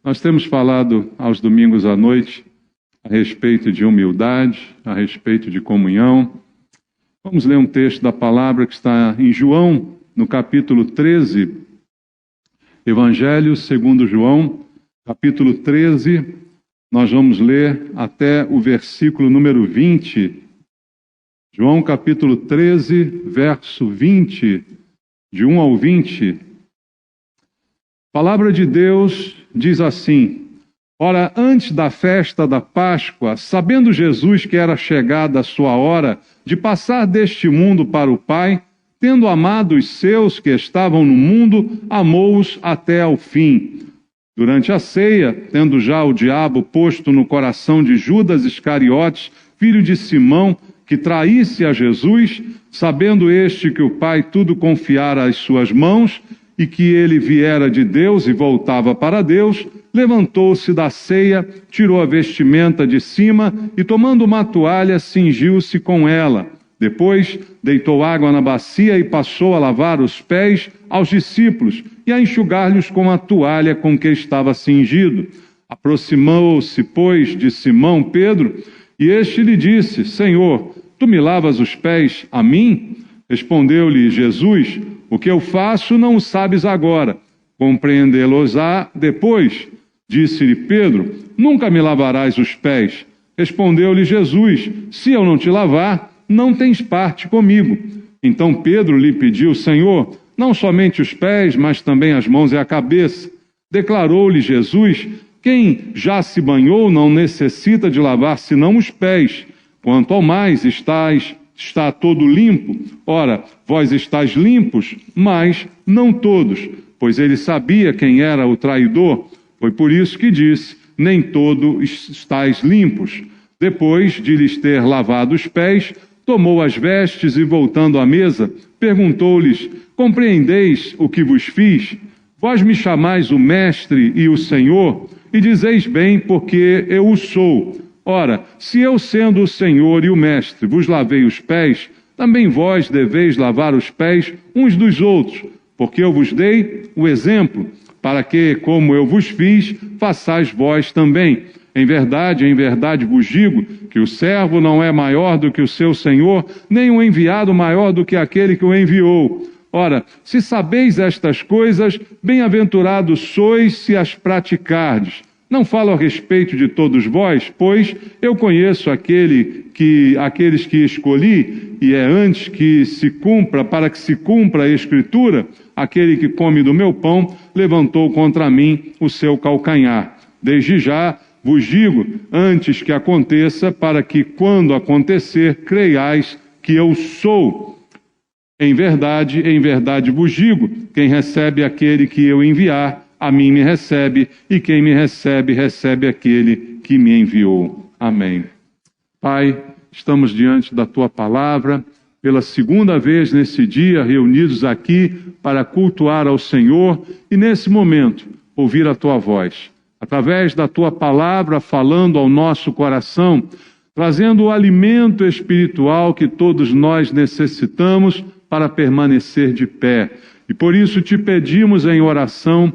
Nós temos falado aos domingos à noite a respeito de humildade, a respeito de comunhão. Vamos ler um texto da palavra que está em João, no capítulo 13, Evangelho segundo João, capítulo 13, nós vamos ler até o versículo número 20. João capítulo 13, verso 20, de 1 ao 20. A palavra de Deus diz assim: Ora, antes da festa da Páscoa, sabendo Jesus que era chegada a sua hora de passar deste mundo para o Pai, tendo amado os seus que estavam no mundo, amou-os até ao fim. Durante a ceia, tendo já o diabo posto no coração de Judas Iscariotes, filho de Simão, que traísse a Jesus, sabendo este que o Pai tudo confiara às suas mãos, e que ele viera de Deus e voltava para Deus, levantou-se da ceia, tirou a vestimenta de cima e, tomando uma toalha, cingiu-se com ela. Depois, deitou água na bacia e passou a lavar os pés aos discípulos e a enxugar-lhes com a toalha com que estava cingido. Aproximou-se, pois, de Simão Pedro, e este lhe disse: Senhor, tu me lavas os pés a mim? Respondeu-lhe Jesus: O que eu faço não o sabes agora, compreendê-los-á depois. Disse-lhe Pedro: Nunca me lavarás os pés. Respondeu-lhe Jesus: Se eu não te lavar, não tens parte comigo. Então Pedro lhe pediu: Senhor, não somente os pés, mas também as mãos e a cabeça. Declarou-lhe Jesus: Quem já se banhou não necessita de lavar senão os pés. Quanto ao mais, está todo limpo. Ora, vós estáis limpos, mas não todos, pois ele sabia quem era o traidor. Foi por isso que disse: nem todos estáis limpos. Depois de lhes ter lavado os pés, tomou as vestes e, voltando à mesa, perguntou-lhes: Compreendeis o que vos fiz? Vós me chamais o Mestre e o Senhor, e dizeis bem, porque eu o sou. Ora, se eu, sendo o Senhor e o Mestre, vos lavei os pés, também vós deveis lavar os pés uns dos outros, porque eu vos dei o exemplo, para que, como eu vos fiz, façais vós também. Em verdade vos digo que o servo não é maior do que o seu senhor, nem o enviado maior do que aquele que o enviou. Ora, se sabeis estas coisas, bem-aventurados sois se as praticardes. Não falo a respeito de todos vós, pois eu conheço aqueles que escolhi, e é antes que se cumpra, para que se cumpra a Escritura, aquele que come do meu pão levantou contra mim o seu calcanhar. Desde já vos digo, antes que aconteça, para que, quando acontecer, creiais que eu sou. Em verdade vos digo, quem recebe aquele que eu enviar, a mim me recebe, e quem me recebe, recebe aquele que me enviou. Amém. Pai, estamos diante da Tua palavra, pela segunda vez nesse dia, reunidos aqui para cultuar ao Senhor, e nesse momento, ouvir a Tua voz. Através da Tua palavra, falando ao nosso coração, trazendo o alimento espiritual que todos nós necessitamos para permanecer de pé. E por isso te pedimos em oração: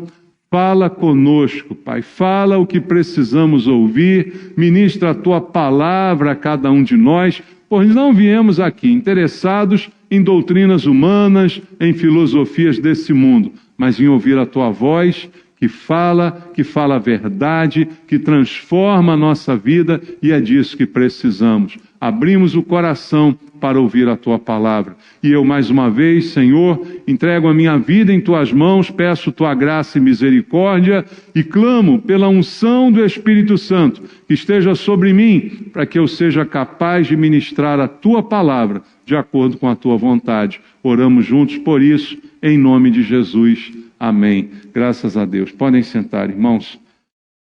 fala conosco, Pai, fala o que precisamos ouvir, ministra a Tua palavra a cada um de nós, pois não viemos aqui interessados em doutrinas humanas, em filosofias desse mundo, mas em ouvir a Tua voz, que fala a verdade, que transforma a nossa vida, e é disso que precisamos. Abrimos o coração para ouvir a Tua palavra. E eu, mais uma vez, Senhor, entrego a minha vida em Tuas mãos, peço Tua graça e misericórdia e clamo pela unção do Espírito Santo que esteja sobre mim, para que eu seja capaz de ministrar a Tua palavra de acordo com a Tua vontade. Oramos juntos por isso, em nome de Jesus. Amém. Graças a Deus. Podem sentar, irmãos.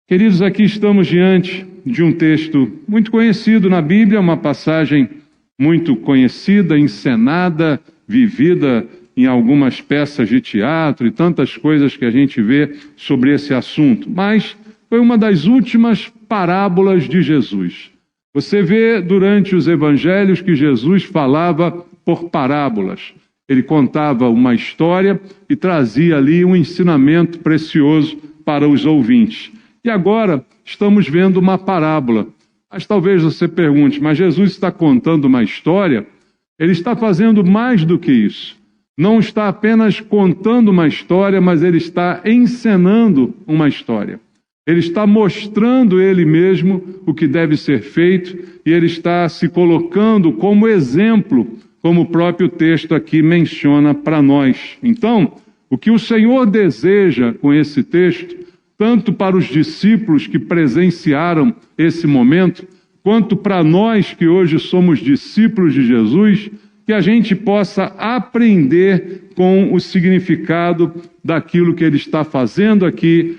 Queridos, aqui estamos diante de um texto muito conhecido na Bíblia, uma passagem muito conhecida, encenada, vivida em algumas peças de teatro e tantas coisas que a gente vê sobre esse assunto. Mas foi uma das últimas parábolas de Jesus. Você vê durante os evangelhos que Jesus falava por parábolas. Ele contava uma história e trazia ali um ensinamento precioso para os ouvintes. E agora estamos vendo uma parábola. Mas talvez você pergunte, mas Jesus está contando uma história? Ele está fazendo mais do que isso. Não está apenas contando uma história, mas ele está encenando uma história. Ele está mostrando ele mesmo o que deve ser feito e ele está se colocando como exemplo, como o próprio texto aqui menciona para nós. Então, o que o Senhor deseja com esse texto, tanto para os discípulos que presenciaram esse momento, quanto para nós que hoje somos discípulos de Jesus, que a gente possa aprender com o significado daquilo que ele está fazendo aqui,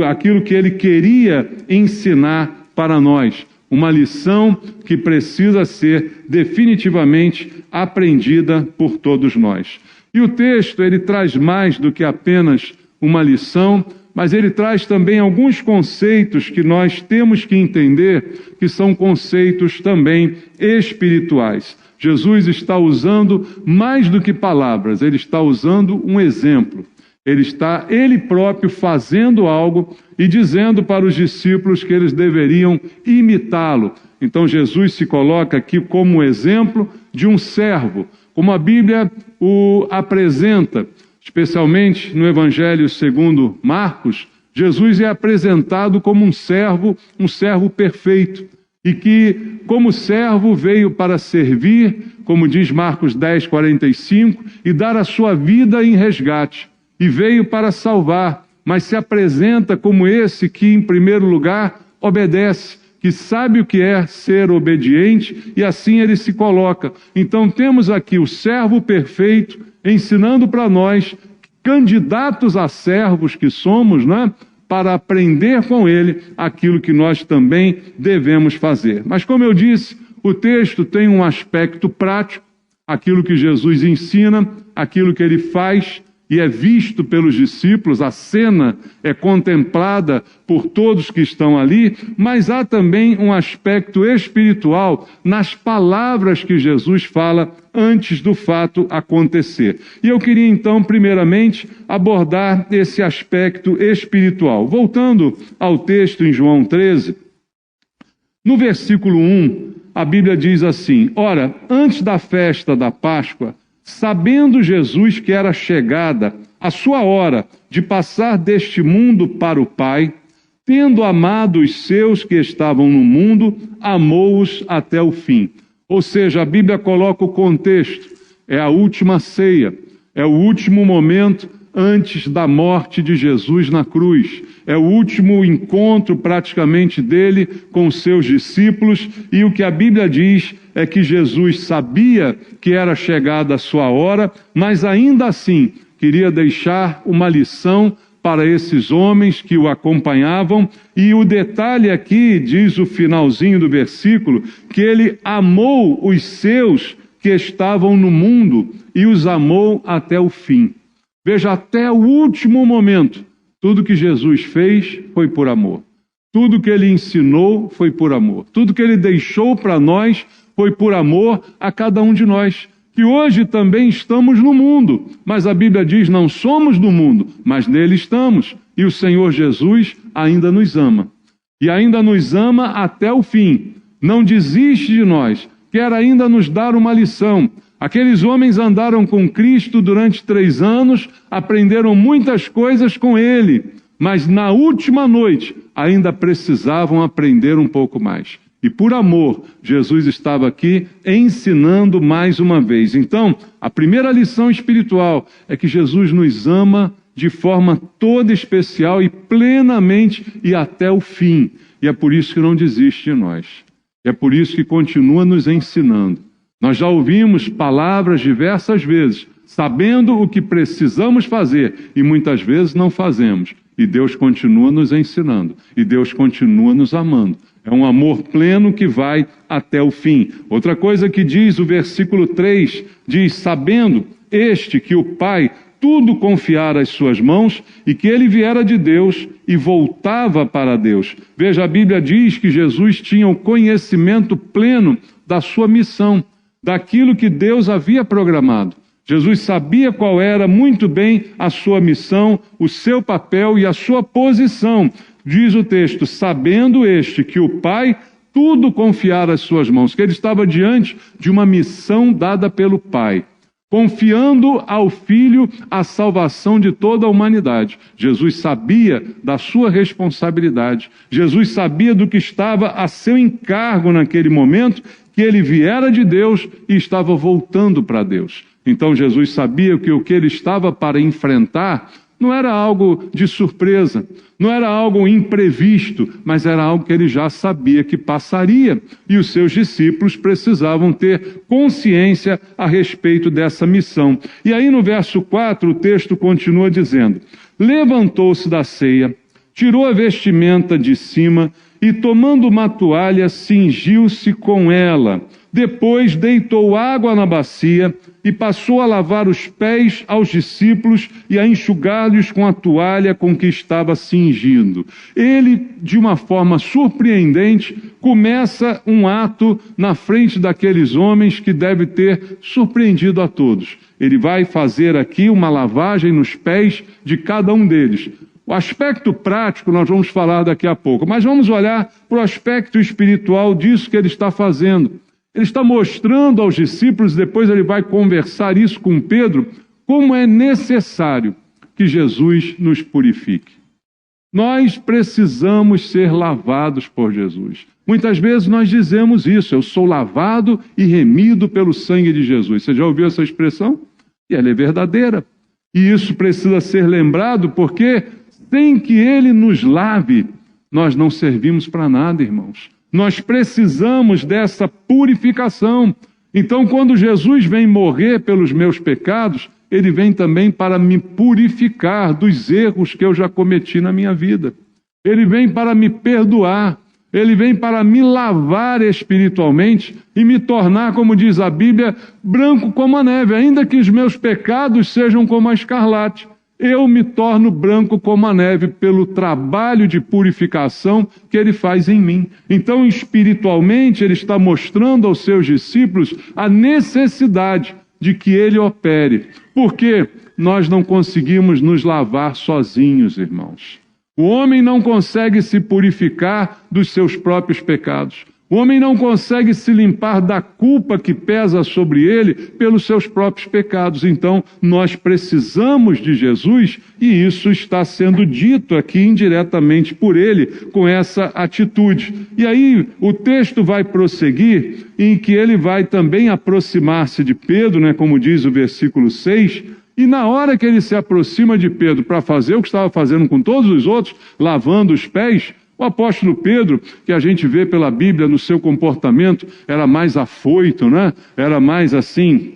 aquilo que ele queria ensinar para nós. Uma lição que precisa ser definitivamente aprendida por todos nós. E o texto, ele traz mais do que apenas uma lição, mas ele traz também alguns conceitos que nós temos que entender, que são conceitos também espirituais. Jesus está usando mais do que palavras, ele está usando um exemplo. Ele está, ele próprio, fazendo algo e dizendo para os discípulos que eles deveriam imitá-lo. Então Jesus se coloca aqui como exemplo de um servo, como a Bíblia o apresenta, especialmente no Evangelho segundo Marcos. Jesus é apresentado como um servo perfeito, e que, como servo, veio para servir, como diz Marcos 10:45, e dar a sua vida em resgate. E veio para salvar, mas se apresenta como esse que, em primeiro lugar, obedece, que sabe o que é ser obediente, e assim ele se coloca. Então temos aqui o servo perfeito, ensinando para nós, candidatos a servos que somos, né? Para aprender com ele aquilo que nós também devemos fazer. Mas como eu disse, o texto tem um aspecto prático, aquilo que Jesus ensina, aquilo que ele faz, e é visto pelos discípulos, a cena é contemplada por todos que estão ali, mas há também um aspecto espiritual nas palavras que Jesus fala antes do fato acontecer. E eu queria então, primeiramente, abordar esse aspecto espiritual. Voltando ao texto em João 13, no versículo 1, a Bíblia diz assim: Ora, antes da festa da Páscoa, sabendo Jesus que era chegada a sua hora de passar deste mundo para o Pai, tendo amado os seus que estavam no mundo, amou-os até o fim. Ou seja, a Bíblia coloca o contexto, é a última ceia, é o último momento antes da morte de Jesus na cruz. É o último encontro praticamente dele com os seus discípulos, e o que a Bíblia diz é que Jesus sabia que era chegada a sua hora, mas ainda assim queria deixar uma lição para esses homens que o acompanhavam, e o detalhe aqui, diz o finalzinho do versículo, que ele amou os seus que estavam no mundo e os amou até o fim. Veja, até o último momento, tudo que Jesus fez foi por amor. Tudo que ele ensinou foi por amor. Tudo que ele deixou para nós foi por amor a cada um de nós, que hoje também estamos no mundo, mas a Bíblia diz, não somos do mundo, mas nele estamos, e o Senhor Jesus ainda nos ama, e ainda nos ama até o fim, não desiste de nós, quer ainda nos dar uma lição. Aqueles homens andaram com Cristo durante 3 anos, aprenderam muitas coisas com ele, mas na última noite ainda precisavam aprender um pouco mais. E por amor, Jesus estava aqui ensinando mais uma vez. Então, a primeira lição espiritual é que Jesus nos ama de forma toda especial e plenamente e até o fim. E é por isso que não desiste de nós. E é por isso que continua nos ensinando. Nós já ouvimos palavras diversas vezes, sabendo o que precisamos fazer e muitas vezes não fazemos. E Deus continua nos ensinando. E Deus continua nos amando. É um amor pleno que vai até o fim. Outra coisa que diz o versículo 3, diz, sabendo este que o Pai tudo confiara às suas mãos e que ele viera de Deus e voltava para Deus. Veja, a Bíblia diz que Jesus tinha o conhecimento pleno da sua missão, daquilo que Deus havia programado. Jesus sabia qual era muito bem a sua missão, o seu papel e a sua posição. Diz o texto, sabendo este que o Pai tudo confiara às suas mãos, que ele estava diante de uma missão dada pelo Pai, confiando ao Filho a salvação de toda a humanidade. Jesus sabia da sua responsabilidade. Jesus sabia do que estava a seu encargo naquele momento, que ele viera de Deus e estava voltando para Deus. Então Jesus sabia que o que ele estava para enfrentar não era algo de surpresa, não era algo imprevisto, mas era algo que ele já sabia que passaria. E os seus discípulos precisavam ter consciência a respeito dessa missão. E aí no verso 4 o texto continua dizendo, levantou-se da ceia, tirou a vestimenta de cima e tomando uma toalha cingiu-se com ela. Depois deitou água na bacia e passou a lavar os pés aos discípulos e a enxugá-los com a toalha com que estava cingindo. Ele, de uma forma surpreendente, começa um ato na frente daqueles homens que deve ter surpreendido a todos. Ele vai fazer aqui uma lavagem nos pés de cada um deles. O aspecto prático nós vamos falar daqui a pouco, mas vamos olhar para o aspecto espiritual disso que ele está fazendo. Ele está mostrando aos discípulos, depois ele vai conversar isso com Pedro, como é necessário que Jesus nos purifique. Nós precisamos ser lavados por Jesus. Muitas vezes nós dizemos isso, eu sou lavado e remido pelo sangue de Jesus. Você já ouviu essa expressão? E ela é verdadeira. E isso precisa ser lembrado porque sem que ele nos lave, nós não servimos para nada, irmãos. Nós precisamos dessa purificação. Então, quando Jesus vem morrer pelos meus pecados, ele vem também para me purificar dos erros que eu já cometi na minha vida. Ele vem para me perdoar. Ele vem para me lavar espiritualmente e me tornar, como diz a Bíblia, branco como a neve. Ainda que os meus pecados sejam como a escarlate, eu me torno branco como a neve pelo trabalho de purificação que ele faz em mim. Então, espiritualmente, ele está mostrando aos seus discípulos a necessidade de que ele opere. Porque nós não conseguimos nos lavar sozinhos, irmãos. O homem não consegue se purificar dos seus próprios pecados. O homem não consegue se limpar da culpa que pesa sobre ele pelos seus próprios pecados. Então, nós precisamos de Jesus e isso está sendo dito aqui indiretamente por ele com essa atitude. E aí o texto vai prosseguir em que ele vai também aproximar-se de Pedro, né, como diz o versículo 6, e na hora que ele se aproxima de Pedro para fazer o que estava fazendo com todos os outros, lavando os pés, o apóstolo Pedro, que a gente vê pela Bíblia no seu comportamento, era mais afoito, né? Era mais assim,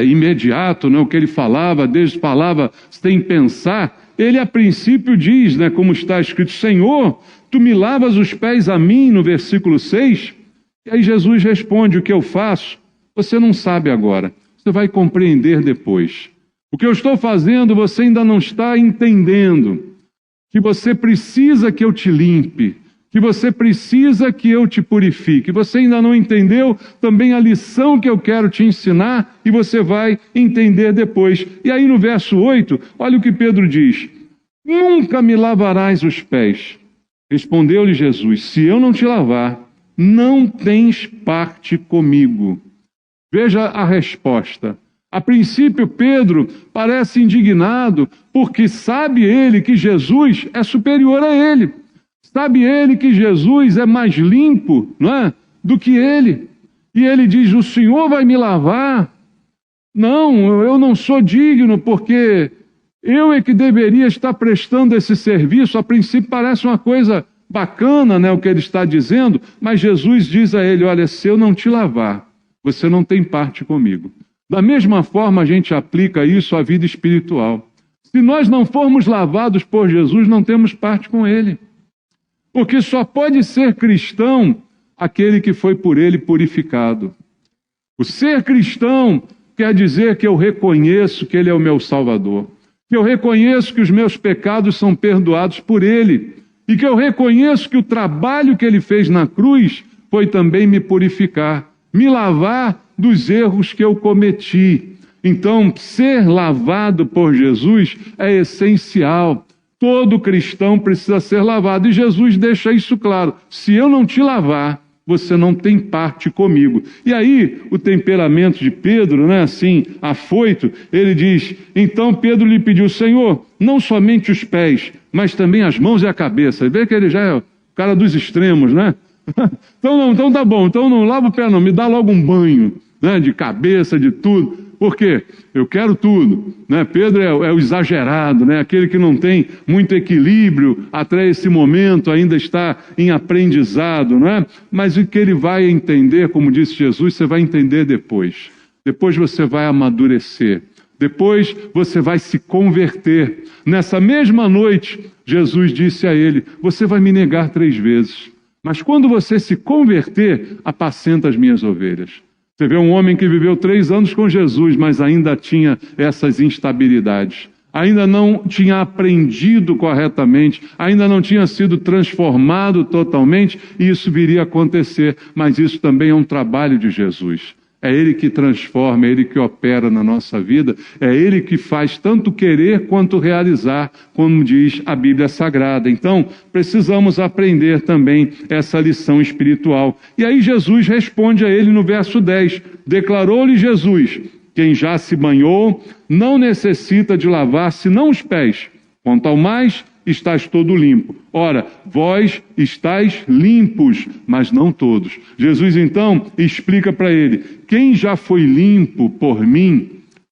imediato, né? O que ele falava, Deus falava sem pensar. Ele a princípio diz, né, como está escrito, Senhor, tu me lavas os pés a mim, no versículo 6. E aí Jesus responde, o que eu faço, você não sabe agora, você vai compreender depois. O que eu estou fazendo, você ainda não está entendendo. Que você precisa que eu te limpe, que você precisa que eu te purifique. Você ainda não entendeu também a lição que eu quero te ensinar e você vai entender depois. E aí no verso 8, olha o que Pedro diz. Nunca me lavarás os pés. Respondeu-lhe Jesus, se eu não te lavar, não tens parte comigo. Veja a resposta. A princípio, Pedro parece indignado, porque sabe ele que Jesus é superior a ele. Sabe ele que Jesus é mais limpo, não é, do que ele. E ele diz, o Senhor vai me lavar? Não, eu não sou digno, porque eu é que deveria estar prestando esse serviço. A princípio parece uma coisa bacana, né, o que ele está dizendo, mas Jesus diz a ele, olha, se eu não te lavar, você não tem parte comigo. Da mesma forma, a gente aplica isso à vida espiritual. Se nós não formos lavados por Jesus, não temos parte com Ele. Porque só pode ser cristão aquele que foi por Ele purificado. O ser cristão quer dizer que eu reconheço que Ele é o meu Salvador. Que eu reconheço que os meus pecados são perdoados por Ele. E que eu reconheço que o trabalho que Ele fez na cruz foi também me purificar, me lavar dos erros que eu cometi. Então, ser lavado por Jesus é essencial. Todo cristão precisa ser lavado. E Jesus deixa isso claro. Se eu não te lavar, você não tem parte comigo. E aí, o temperamento de Pedro, né, assim, afoito, ele diz, então Pedro lhe pediu, Senhor, não somente os pés, mas também as mãos e a cabeça. Vê que ele já é o cara dos extremos, né? Então tá bom, então não lava o pé não, me dá logo um banho, né, de cabeça, de tudo. Por quê? Eu quero tudo, né? Pedro é o exagerado, né? Aquele que não tem muito equilíbrio até esse momento, ainda está em aprendizado, né? Mas o que ele vai entender, como disse Jesus, você vai entender depois. Depois você vai amadurecer. Depois você vai se converter. Nessa mesma noite, Jesus disse a ele, você vai me negar 3 vezes. Mas quando você se converter, apacenta as minhas ovelhas. Você vê um homem que viveu 3 anos com Jesus, mas ainda tinha essas instabilidades. Ainda não tinha aprendido corretamente, ainda não tinha sido transformado totalmente, e isso viria a acontecer. Mas isso também é um trabalho de Jesus. É Ele que transforma, é Ele que opera na nossa vida, é Ele que faz tanto querer quanto realizar, como diz a Bíblia Sagrada. Então, precisamos aprender também essa lição espiritual. E aí Jesus responde a ele no verso 10. Declarou-lhe Jesus, quem já se banhou não necessita de lavar senão os pés. Quanto ao mais, estás todo limpo. Ora, vós estáis limpos, mas não todos. Jesus então explica para ele, quem já foi limpo por mim,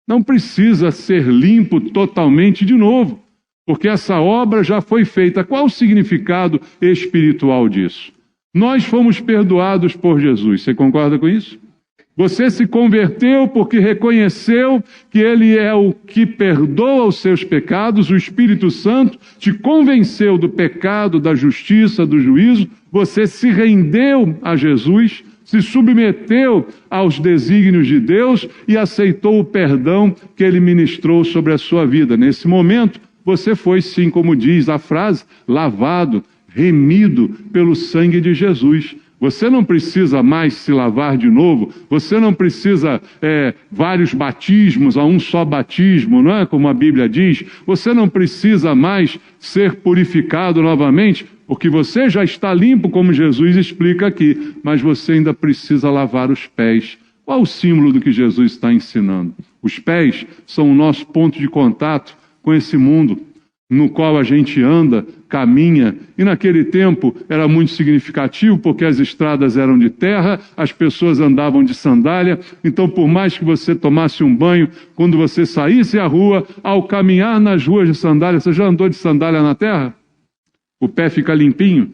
não precisa ser limpo totalmente de novo, porque essa obra já foi feita. Qual o significado espiritual disso? Nós fomos perdoados por Jesus, você concorda com isso? Você se converteu porque reconheceu que Ele é o que perdoa os seus pecados, o Espírito Santo te convenceu do pecado, da justiça, do juízo, você se rendeu a Jesus, se submeteu aos desígnios de Deus e aceitou o perdão que Ele ministrou sobre a sua vida. Nesse momento, você foi, sim, como diz a frase, lavado, remido pelo sangue de Jesus. Você não precisa mais se lavar de novo, você não precisa vários batismos, a um só batismo, não é? Como a Bíblia diz. Você não precisa mais ser purificado novamente, porque você já está limpo, como Jesus explica aqui, mas você ainda precisa lavar os pés. Qual o símbolo do que Jesus está ensinando? Os pés são o nosso ponto de contato com esse mundo no qual a gente anda, caminha, e naquele tempo era muito significativo, porque as estradas eram de terra, as pessoas andavam de sandália, então por mais que você tomasse um banho, quando você saísse à rua, ao caminhar nas ruas de sandália, você já andou de sandália na terra? O pé fica limpinho?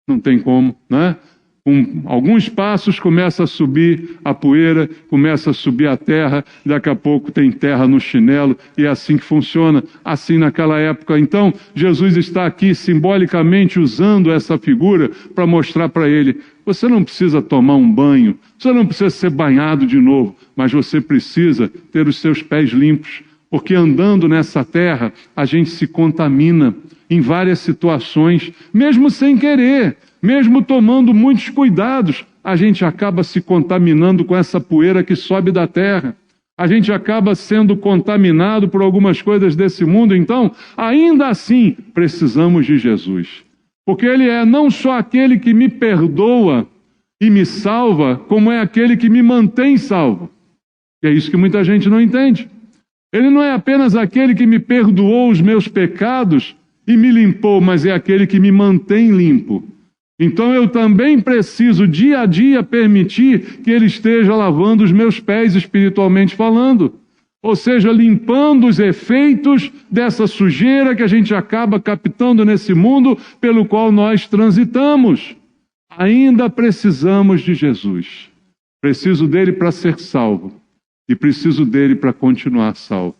Não tem como, né? Com alguns passos começa a subir a poeira, começa a subir a terra, daqui a pouco tem terra no chinelo, e é assim que funciona, assim naquela época. Então, Jesus está aqui simbolicamente usando essa figura para mostrar para ele, você não precisa tomar um banho, você não precisa ser banhado de novo, mas você precisa ter os seus pés limpos, porque andando nessa terra, a gente se contamina em várias situações, mesmo sem querer. Mesmo tomando muitos cuidados, a gente acaba se contaminando com essa poeira que sobe da terra. A gente acaba sendo contaminado por algumas coisas desse mundo. Então, ainda assim, precisamos de Jesus. Porque Ele é não só aquele que me perdoa e me salva, como é aquele que me mantém salvo. E é isso que muita gente não entende. Ele não é apenas aquele que me perdoou os meus pecados e me limpou, mas é aquele que me mantém limpo. Então eu também preciso dia a dia permitir que Ele esteja lavando os meus pés espiritualmente falando. Ou seja, limpando os efeitos dessa sujeira que a gente acaba captando nesse mundo pelo qual nós transitamos. Ainda precisamos de Jesus. Preciso dele para ser salvo. E preciso dele para continuar salvo.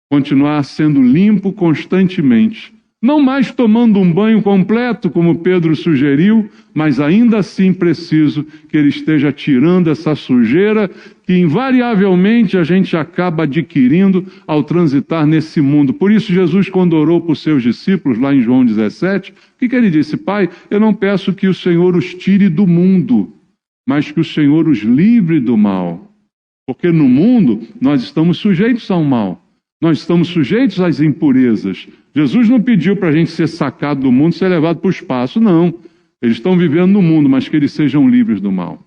Continuar sendo limpo constantemente. Não mais tomando um banho completo, como Pedro sugeriu, mas ainda assim preciso que Ele esteja tirando essa sujeira que invariavelmente a gente acaba adquirindo ao transitar nesse mundo. Por isso Jesus, quando orou por seus discípulos, lá em João 17, o que Ele disse? Pai, eu não peço que o Senhor os tire do mundo, mas que o Senhor os livre do mal. Porque no mundo nós estamos sujeitos ao mal, nós estamos sujeitos às impurezas. Jesus não pediu para a gente ser sacado do mundo, ser levado para o espaço, não. Eles estão vivendo no mundo, mas que eles sejam livres do mal.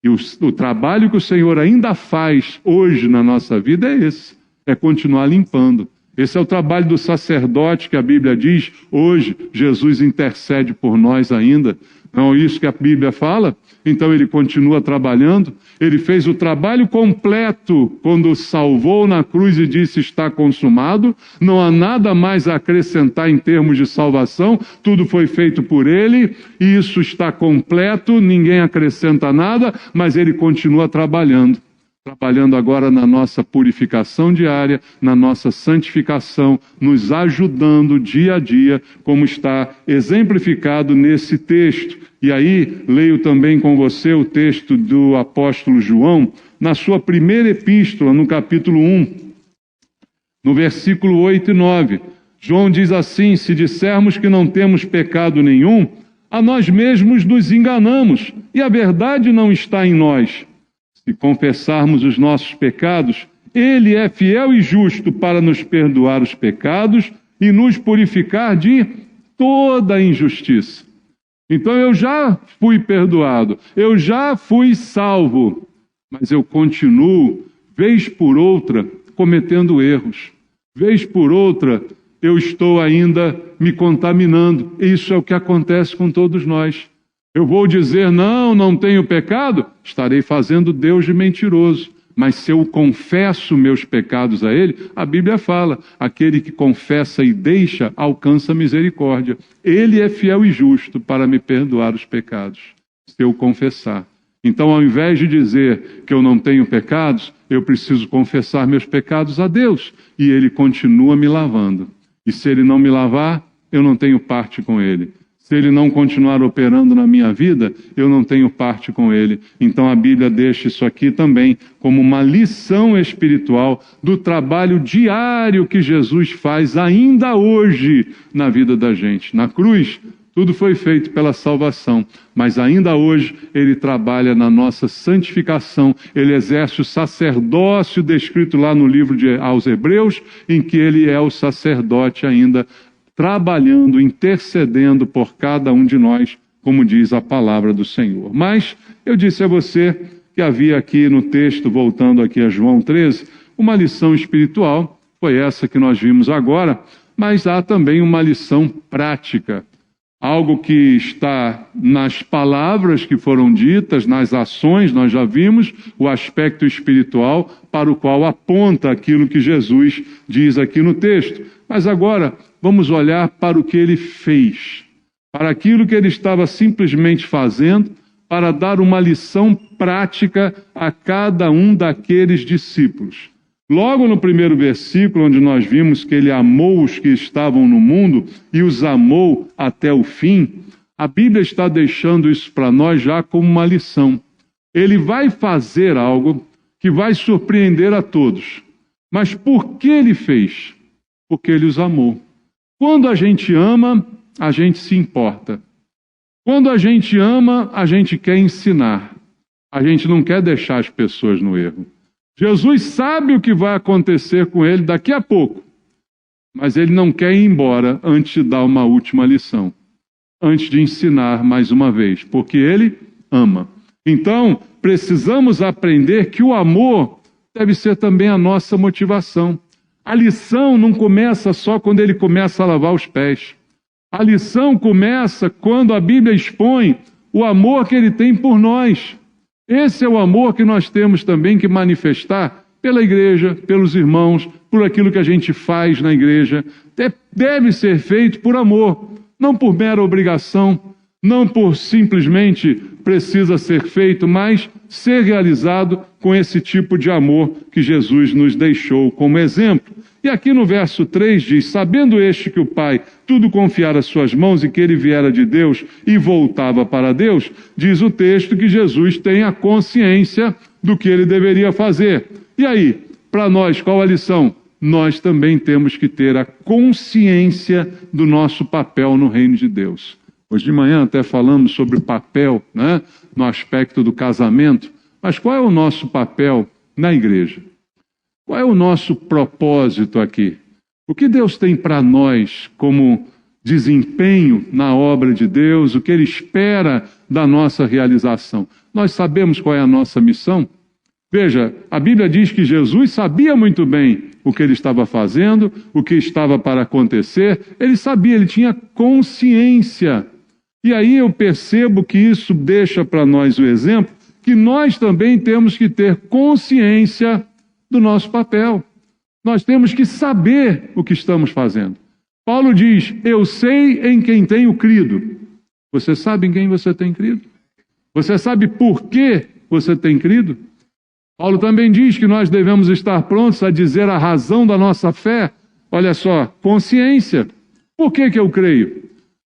E o trabalho que o Senhor ainda faz hoje na nossa vida é esse, é continuar limpando. Esse é o trabalho do sacerdote que a Bíblia diz, hoje Jesus intercede por nós ainda. Não é isso que a Bíblia fala? Então ele continua trabalhando. Ele fez o trabalho completo quando salvou na cruz e disse: está consumado. Não há nada mais a acrescentar em termos de salvação. Tudo foi feito por ele. E isso está completo. Ninguém acrescenta nada, mas ele continua trabalhando. Trabalhando agora na nossa purificação diária, na nossa santificação, nos ajudando dia a dia, como está exemplificado nesse texto. E aí, leio também com você o texto do apóstolo João, na sua primeira epístola, no capítulo 1, no versículo 8 e 9. João diz assim: se dissermos que não temos pecado nenhum, a nós mesmos nos enganamos, e a verdade não está em nós. Se confessarmos os nossos pecados, Ele é fiel e justo para nos perdoar os pecados e nos purificar de toda injustiça. Então eu já fui perdoado, eu já fui salvo, mas eu continuo, vez por outra, cometendo erros. Vez por outra, eu estou ainda me contaminando. Isso é o que acontece com todos nós. Eu vou dizer, não tenho pecado, estarei fazendo Deus de mentiroso. Mas se eu confesso meus pecados a Ele, a Bíblia fala, aquele que confessa e deixa, alcança misericórdia. Ele é fiel e justo para me perdoar os pecados, se eu confessar. Então, ao invés de dizer que eu não tenho pecados, eu preciso confessar meus pecados a Deus. E Ele continua me lavando. E se Ele não me lavar, eu não tenho parte com Ele. Se Ele não continuar operando na minha vida, eu não tenho parte com Ele. Então a Bíblia deixa isso aqui também como uma lição espiritual do trabalho diário que Jesus faz ainda hoje na vida da gente. Na cruz, tudo foi feito pela salvação, mas ainda hoje Ele trabalha na nossa santificação. Ele exerce o sacerdócio descrito lá no livro aos Hebreus, em que Ele é o sacerdote ainda trabalhando, intercedendo por cada um de nós, como diz a palavra do Senhor. Mas eu disse a você que havia aqui no texto, voltando aqui a João 13, uma lição espiritual, foi essa que nós vimos agora, mas há também uma lição prática, algo que está nas palavras que foram ditas, nas ações, nós já vimos o aspecto espiritual para o qual aponta aquilo que Jesus diz aqui no texto. Mas agora vamos olhar para o que Ele fez, para aquilo que Ele estava simplesmente fazendo, para dar uma lição prática a cada um daqueles discípulos. Logo no primeiro versículo, onde nós vimos que Ele amou os que estavam no mundo e os amou até o fim, a Bíblia está deixando isso para nós já como uma lição. Ele vai fazer algo que vai surpreender a todos. Mas por que Ele fez? Porque Ele os amou. Quando a gente ama, a gente se importa. Quando a gente ama, a gente quer ensinar. A gente não quer deixar as pessoas no erro. Jesus sabe o que vai acontecer com ele daqui a pouco, mas Ele não quer ir embora antes de dar uma última lição, antes de ensinar mais uma vez, porque Ele ama. Então, precisamos aprender que o amor deve ser também a nossa motivação. A lição não começa só quando Ele começa a lavar os pés. A lição começa quando a Bíblia expõe o amor que Ele tem por nós. Esse é o amor que nós temos também que manifestar pela igreja, pelos irmãos, por aquilo que a gente faz na igreja. Deve ser feito por amor, não por mera obrigação, não por simplesmente precisa ser feito, mas ser realizado com esse tipo de amor que Jesus nos deixou como exemplo. E aqui no verso 3 diz, sabendo este que o Pai tudo confiara às suas mãos e que ele viera de Deus e voltava para Deus, diz o texto que Jesus tem a consciência do que ele deveria fazer. E aí, para nós, qual a lição? Nós também temos que ter a consciência do nosso papel no reino de Deus. Hoje de manhã até falamos sobre papel, no aspecto do casamento, mas qual é o nosso papel na igreja? Qual é o nosso propósito aqui? O que Deus tem para nós como desempenho na obra de Deus? O que Ele espera da nossa realização? Nós sabemos qual é a nossa missão? Veja, a Bíblia diz que Jesus sabia muito bem o que Ele estava fazendo, o que estava para acontecer. Ele sabia, Ele tinha consciência. E aí eu percebo que isso deixa para nós o exemplo que nós também temos que ter consciência do nosso papel. Nós temos que saber o que estamos fazendo. Paulo diz, eu sei em quem tenho crido. Você sabe em quem você tem crido? Você sabe por que você tem crido? Paulo também diz que nós devemos estar prontos a dizer a razão da nossa fé. Olha só, consciência. Por que eu creio?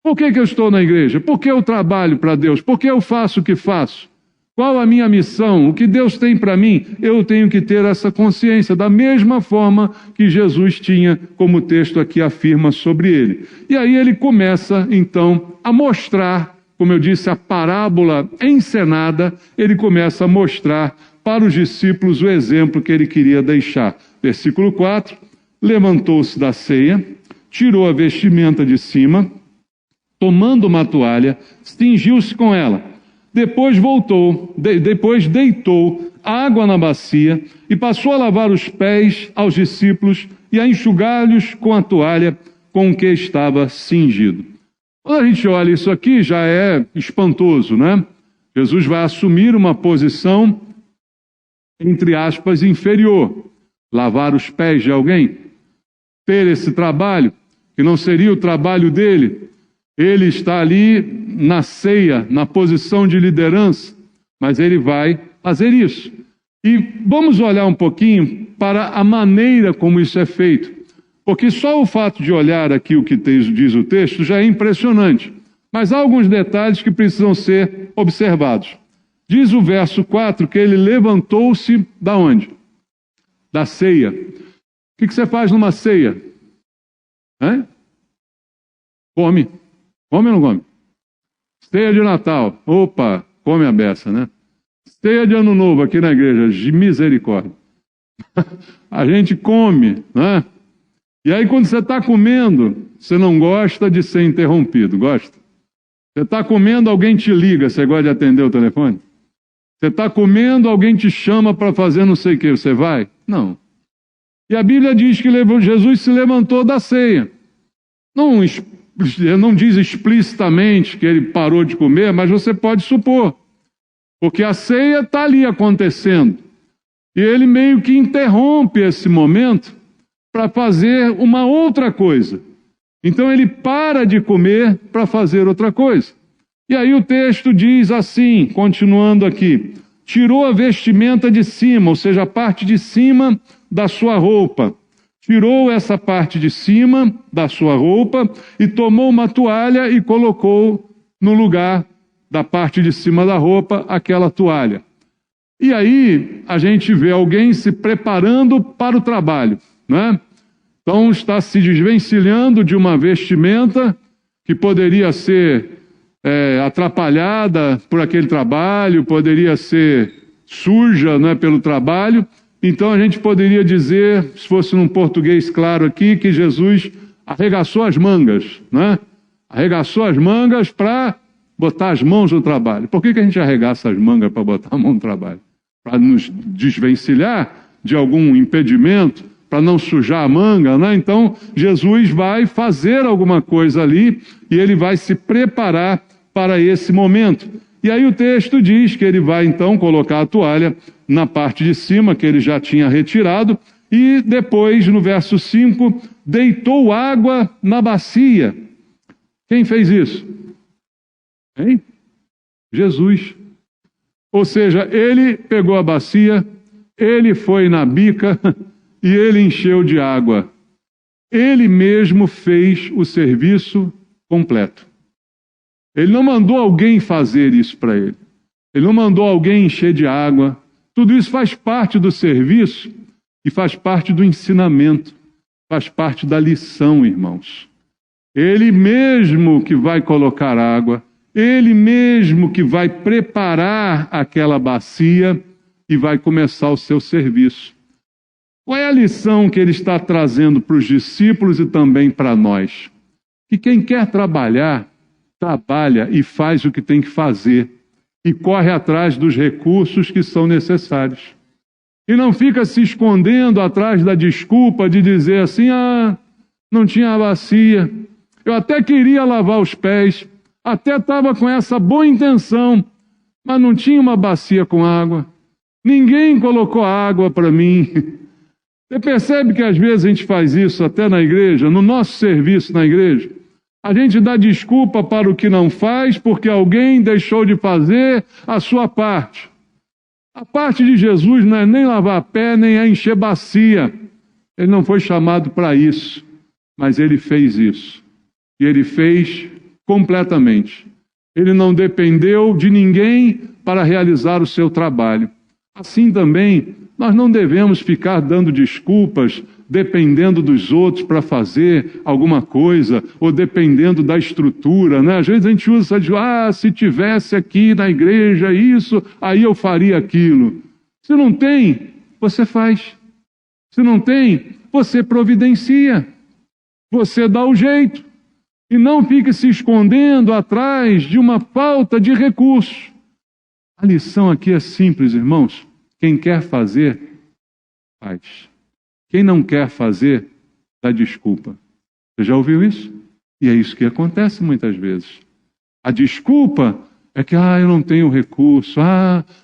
Por que eu estou na igreja? Por que eu trabalho para Deus? Por que eu faço o que faço? Qual a minha missão? O que Deus tem para mim? Eu tenho que ter essa consciência, da mesma forma que Jesus tinha, como o texto aqui afirma sobre ele. E aí ele começa, então, a mostrar, como eu disse, a parábola encenada, ele começa a mostrar para os discípulos o exemplo que ele queria deixar. Versículo 4, levantou-se da ceia, tirou a vestimenta de cima, tomando uma toalha, cingiu-se com ela. Depois deitou água na bacia e passou a lavar os pés aos discípulos e a enxugar-lhes com a toalha com que estava cingido. Quando a gente olha isso aqui, já é espantoso, né? Jesus vai assumir uma posição, entre aspas, inferior. Lavar os pés de alguém. Ter esse trabalho, que não seria o trabalho dele. Ele está ali na ceia, na posição de liderança, mas ele vai fazer isso. E vamos olhar um pouquinho para a maneira como isso é feito. Porque só o fato de olhar aqui o que diz o texto já é impressionante. Mas há alguns detalhes que precisam ser observados. Diz o verso 4 que ele levantou-se da onde? Da ceia. O que você faz numa ceia? Come. Come ou não come? Ceia de Natal. Opa, come a beça, né? Ceia de Ano Novo aqui na igreja, de misericórdia. A gente come, né? E aí quando você está comendo, você não gosta de ser interrompido, gosta? Você está comendo, alguém te liga, você gosta de atender o telefone? Você está comendo, alguém te chama para fazer não sei o que, você vai? Não. E a Bíblia diz que Jesus se levantou da ceia. Não diz explicitamente que ele parou de comer, mas você pode supor. Porque a ceia está ali acontecendo. E ele meio que interrompe esse momento para fazer uma outra coisa. Então ele para de comer para fazer outra coisa. E aí o texto diz assim, continuando aqui, tirou a vestimenta de cima, ou seja, a parte de cima da sua roupa. Tirou essa parte de cima da sua roupa e tomou uma toalha e colocou no lugar da parte de cima da roupa aquela toalha. E aí a gente vê alguém se preparando para o trabalho, né? Então está se desvencilhando de uma vestimenta que poderia ser atrapalhada por aquele trabalho, poderia ser suja, né, pelo trabalho. Então a gente poderia dizer, se fosse num português claro aqui, que Jesus arregaçou as mangas, né? Arregaçou as mangas para botar as mãos no trabalho. Por que a gente arregaça as mangas para botar a mão no trabalho? Para nos desvencilhar de algum impedimento, para não sujar a manga, né? Então Jesus vai fazer alguma coisa ali e ele vai se preparar para esse momento. E aí o texto diz que ele vai então colocar a toalha na parte de cima, que ele já tinha retirado, e depois, no verso 5, deitou água na bacia. Quem fez isso? Hein? Jesus. Ou seja, ele pegou a bacia, ele foi na bica e ele encheu de água. Ele mesmo fez o serviço completo. Ele não mandou alguém fazer isso para ele. Ele não mandou alguém encher de água. Tudo isso faz parte do serviço e faz parte do ensinamento, faz parte da lição, irmãos. Ele mesmo que vai colocar água, ele mesmo que vai preparar aquela bacia e vai começar o seu serviço. Qual é a lição que ele está trazendo para os discípulos e também para nós? Que quem quer trabalhar, trabalha e faz o que tem que fazer e corre atrás dos recursos que são necessários. E não fica se escondendo atrás da desculpa de dizer assim, não tinha bacia, eu até queria lavar os pés, até estava com essa boa intenção, mas não tinha uma bacia com água. Ninguém colocou água para mim. Você percebe que às vezes a gente faz isso até na igreja, no nosso serviço na igreja? A gente dá desculpa para o que não faz porque alguém deixou de fazer a sua parte. A parte de Jesus não é nem lavar pé, nem é encher bacia. Ele não foi chamado para isso, mas ele fez isso. E ele fez completamente. Ele não dependeu de ninguém para realizar o seu trabalho. Assim também, nós não devemos ficar dando desculpas, dependendo dos outros para fazer alguma coisa, ou dependendo da estrutura, né? Às vezes a gente usa de, se tivesse aqui na igreja isso, aí eu faria aquilo. Se não tem, você faz. Se não tem, você providencia. Você dá o jeito. E não fique se escondendo atrás de uma falta de recursos. A lição aqui é simples, irmãos. Quem quer fazer, faz. Quem não quer fazer, dá desculpa. Você já ouviu isso? E é isso que acontece muitas vezes. A desculpa é que, eu não tenho recurso.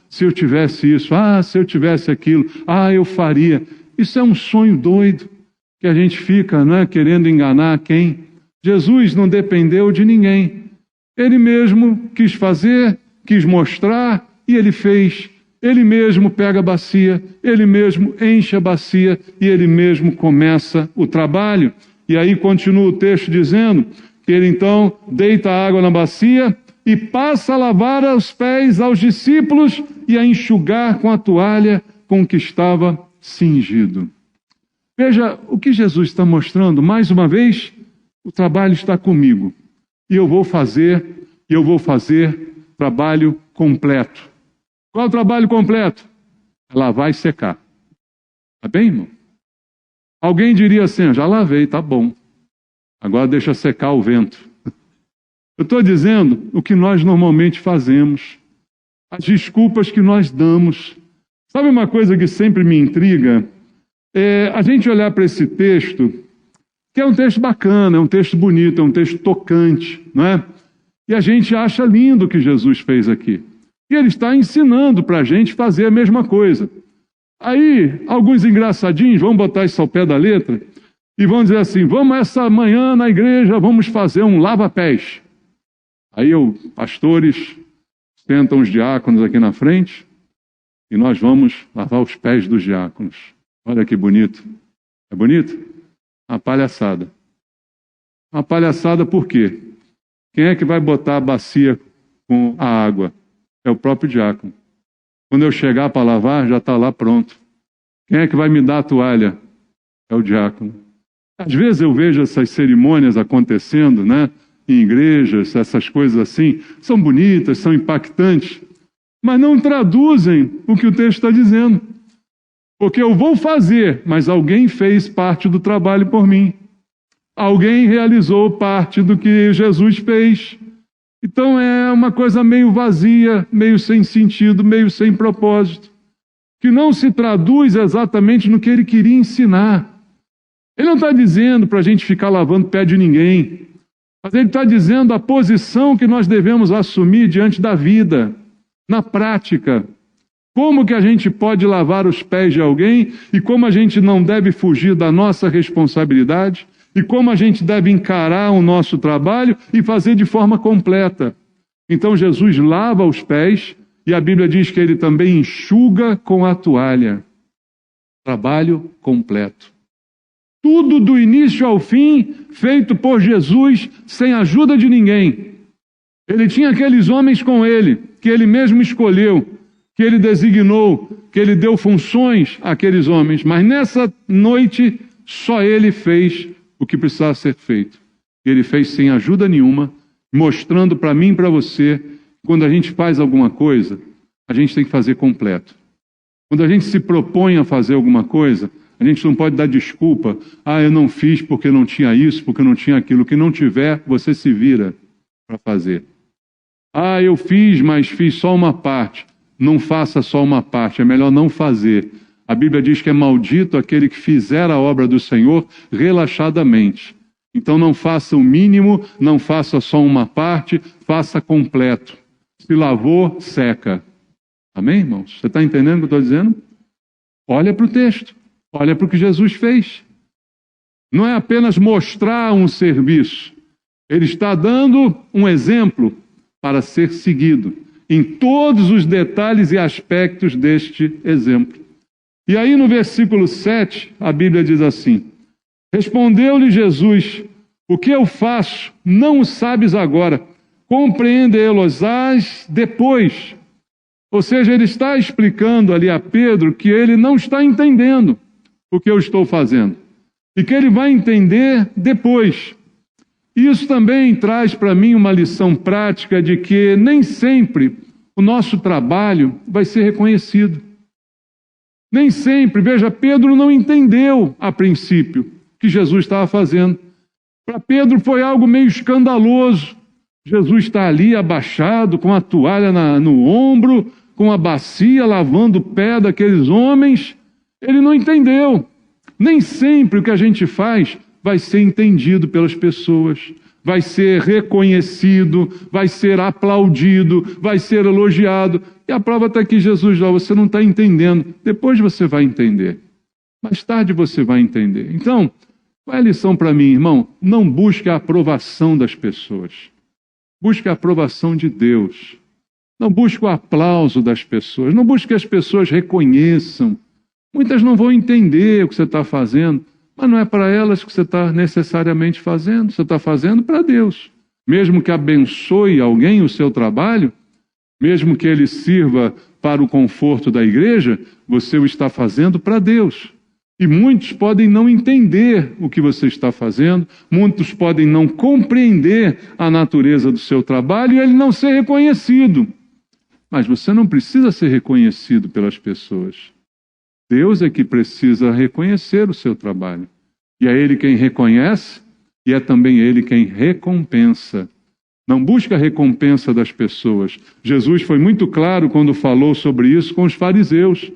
Se eu tivesse isso. Se eu tivesse aquilo. Eu faria. Isso é um sonho doido que a gente fica, querendo enganar quem? Jesus não dependeu de ninguém. Ele mesmo quis fazer, quis mostrar e ele fez. Ele mesmo pega a bacia, ele mesmo enche a bacia e ele mesmo começa o trabalho. E aí continua o texto dizendo que ele então deita a água na bacia e passa a lavar os pés aos discípulos e a enxugar com a toalha com que estava cingido. Veja o que Jesus está mostrando. Mais uma vez, o trabalho está comigo e eu vou fazer trabalho completo. Qual é o trabalho completo? É lavar e secar. Tá bem, irmão? Alguém diria assim, já lavei, tá bom. Agora deixa secar o vento. Eu estou dizendo o que nós normalmente fazemos. As desculpas que nós damos. Sabe uma coisa que sempre me intriga? É a gente olhar para esse texto, que é um texto bacana, é um texto bonito, é um texto tocante, não é? E a gente acha lindo o que Jesus fez aqui. E ele está ensinando para a gente fazer a mesma coisa. Aí, alguns engraçadinhos vão botar isso ao pé da letra e vão dizer assim, vamos essa manhã na igreja, vamos fazer um lava-pés. Aí pastores sentam os diáconos aqui na frente e nós vamos lavar os pés dos diáconos. Olha que bonito. É bonito? Uma palhaçada. Uma palhaçada por quê? Quem é que vai botar a bacia com a água? É o próprio diácono. Quando eu chegar para lavar, já está lá pronto. Quem é que vai me dar a toalha? É o diácono. Às vezes eu vejo essas cerimônias acontecendo, em igrejas, essas coisas assim, são bonitas, são impactantes, mas não traduzem o que o texto está dizendo. Porque eu vou fazer, mas alguém fez parte do trabalho por mim. Alguém realizou parte do que Jesus fez. Então é uma coisa meio vazia, meio sem sentido, meio sem propósito, que não se traduz exatamente no que ele queria ensinar. Ele não está dizendo para a gente ficar lavando pé de ninguém, mas ele está dizendo a posição que nós devemos assumir diante da vida, na prática. Como que a gente pode lavar os pés de alguém e como a gente não deve fugir da nossa responsabilidade e como a gente deve encarar o nosso trabalho e fazer de forma completa. Então Jesus lava os pés e a Bíblia diz que ele também enxuga com a toalha. Trabalho completo. Tudo do início ao fim feito por Jesus sem ajuda de ninguém. Ele tinha aqueles homens com ele, que ele mesmo escolheu, que ele designou, que ele deu funções àqueles homens. Mas nessa noite só ele fez o que precisava ser feito. Ele fez sem ajuda nenhuma, mostrando para mim e para você, quando a gente faz alguma coisa, a gente tem que fazer completo. Quando a gente se propõe a fazer alguma coisa, a gente não pode dar desculpa. Eu não fiz porque não tinha isso, porque não tinha aquilo. O que não tiver, você se vira para fazer. Eu fiz, mas fiz só uma parte. Não faça só uma parte, é melhor não fazer. A Bíblia diz que é maldito aquele que fizer a obra do Senhor relaxadamente. Então não faça o mínimo, não faça só uma parte, faça completo. Se lavou, seca. Amém, irmãos? Você está entendendo o que eu estou dizendo? Olha para o texto. Olha para o que Jesus fez. Não é apenas mostrar um serviço. Ele está dando um exemplo para ser seguido em todos os detalhes e aspectos deste exemplo. E aí no versículo 7, a Bíblia diz assim: respondeu-lhe Jesus: o que eu faço não o sabes agora, compreendê-lo-ás depois. Ou seja, ele está explicando ali a Pedro que ele não está entendendo o que eu estou fazendo e que ele vai entender depois. Isso também traz para mim uma lição prática de que nem sempre o nosso trabalho vai ser reconhecido. Nem sempre, veja, Pedro não entendeu a princípio o que Jesus estava fazendo. Para Pedro foi algo meio escandaloso. Jesus está ali abaixado, com a toalha no ombro, com a bacia, lavando o pé daqueles homens. Ele não entendeu. Nem sempre o que a gente faz vai ser entendido pelas pessoas, vai ser reconhecido, vai ser aplaudido, vai ser elogiado. E a prova está aqui, Jesus diz: você não está entendendo, depois você vai entender. Mais tarde você vai entender. Então, qual é a lição para mim, irmão? Não busque a aprovação das pessoas. Busque a aprovação de Deus. Não busque o aplauso das pessoas. Não busque que as pessoas reconheçam. Muitas não vão entender o que você está fazendo, mas não é para elas que você está necessariamente fazendo. Você está fazendo para Deus. Mesmo que abençoe alguém o seu trabalho, mesmo que ele sirva para o conforto da igreja, você o está fazendo para Deus. E muitos podem não entender o que você está fazendo, muitos podem não compreender a natureza do seu trabalho e ele não ser reconhecido. Mas você não precisa ser reconhecido pelas pessoas. Deus é que precisa reconhecer o seu trabalho. E é Ele quem reconhece e é também Ele quem recompensa. Não busca a recompensa das pessoas. Jesus foi muito claro quando falou sobre isso com os fariseus.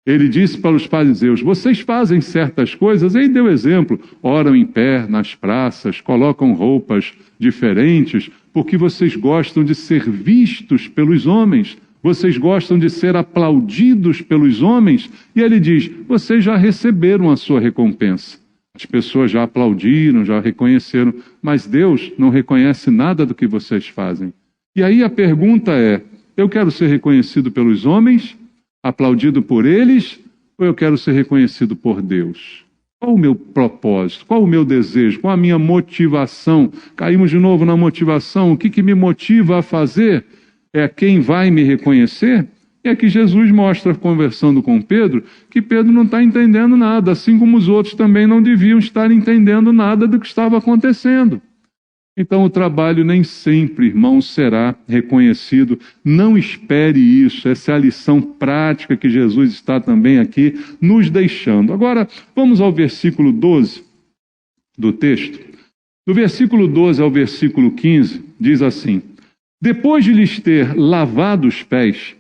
Ele disse para os fariseus: vocês fazem certas coisas, aí deu exemplo, oram em pé nas praças, colocam roupas diferentes, porque vocês gostam de ser vistos pelos homens, vocês gostam de ser aplaudidos pelos homens. E ele diz: vocês já receberam a sua recompensa. As pessoas já aplaudiram, já reconheceram, mas Deus não reconhece nada do que vocês fazem. E aí a pergunta é: eu quero ser reconhecido pelos homens, aplaudido por eles, ou eu quero ser reconhecido por Deus? Qual o meu propósito? Qual o meu desejo? Qual a minha motivação? Caímos de novo na motivação. O que me motiva a fazer? É quem vai me reconhecer? E aqui Jesus mostra, conversando com Pedro, que Pedro não está entendendo nada, assim como os outros também não deviam estar entendendo nada do que estava acontecendo. Então o trabalho nem sempre, irmão, será reconhecido. Não espere isso. Essa é a lição prática que Jesus está também aqui nos deixando. Agora, vamos ao versículo 12 do texto. Do versículo 12 ao versículo 15, diz assim: depois de lhes ter lavado os pés,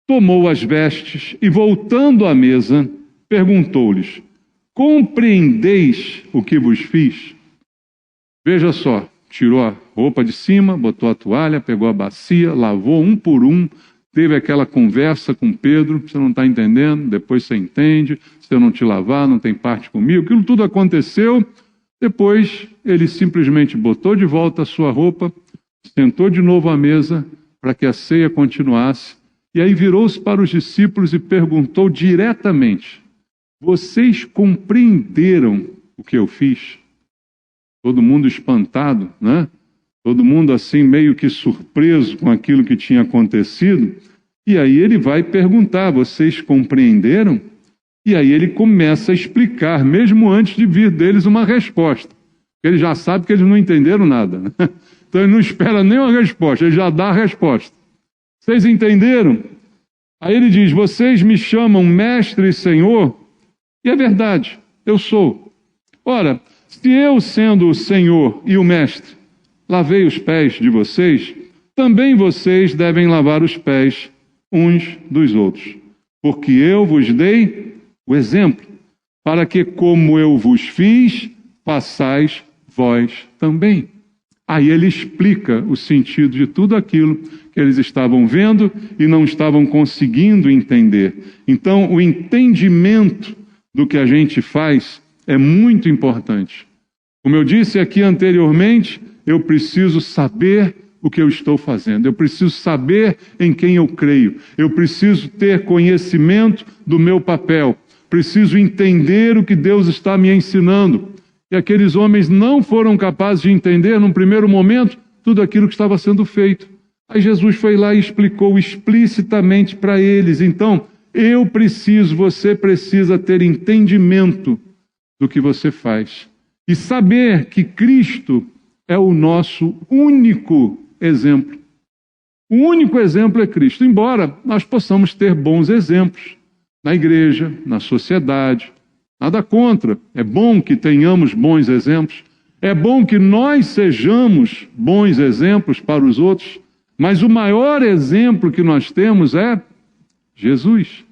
tomou as vestes e, voltando à mesa, perguntou-lhes: compreendeis o que vos fiz? Veja só. Tirou a roupa de cima, botou a toalha, pegou a bacia, lavou um por um, teve aquela conversa com Pedro: você não está entendendo, depois você entende, se eu não te lavar, não tem parte comigo. Aquilo tudo aconteceu. Depois ele simplesmente botou de volta a sua roupa, sentou de novo à mesa para que a ceia continuasse, e aí virou-se para os discípulos e perguntou diretamente: vocês compreenderam o que eu fiz? Todo mundo espantado, né? Todo mundo assim meio que surpreso com aquilo que tinha acontecido. E aí ele vai perguntar: vocês compreenderam? E aí ele começa a explicar, mesmo antes de vir deles uma resposta. Ele já sabe que eles não entenderam nada, né? Então ele não espera nem uma resposta, ele já dá a resposta. Vocês entenderam? Aí ele diz: vocês me chamam mestre e senhor, e é verdade, eu sou. Ora, se eu, sendo o senhor e o mestre, lavei os pés de vocês, também vocês devem lavar os pés uns dos outros. Porque eu vos dei o exemplo, para que, como eu vos fiz, façais vós também. Aí ele explica o sentido de tudo aquilo que eles estavam vendo e não estavam conseguindo entender. Então, o entendimento do que a gente faz é muito importante. Como eu disse aqui anteriormente, eu preciso saber o que eu estou fazendo. Eu preciso saber em quem eu creio. Eu preciso ter conhecimento do meu papel. Preciso entender o que Deus está me ensinando. E aqueles homens não foram capazes de entender, num primeiro momento, tudo aquilo que estava sendo feito. Aí Jesus foi lá e explicou explicitamente para eles. Então, eu preciso, você precisa ter entendimento do que você faz. E saber que Cristo é o nosso único exemplo. O único exemplo é Cristo, embora nós possamos ter bons exemplos na igreja, na sociedade. Nada contra. É bom que tenhamos bons exemplos. É bom que nós sejamos bons exemplos para os outros. Mas o maior exemplo que nós temos é Jesus.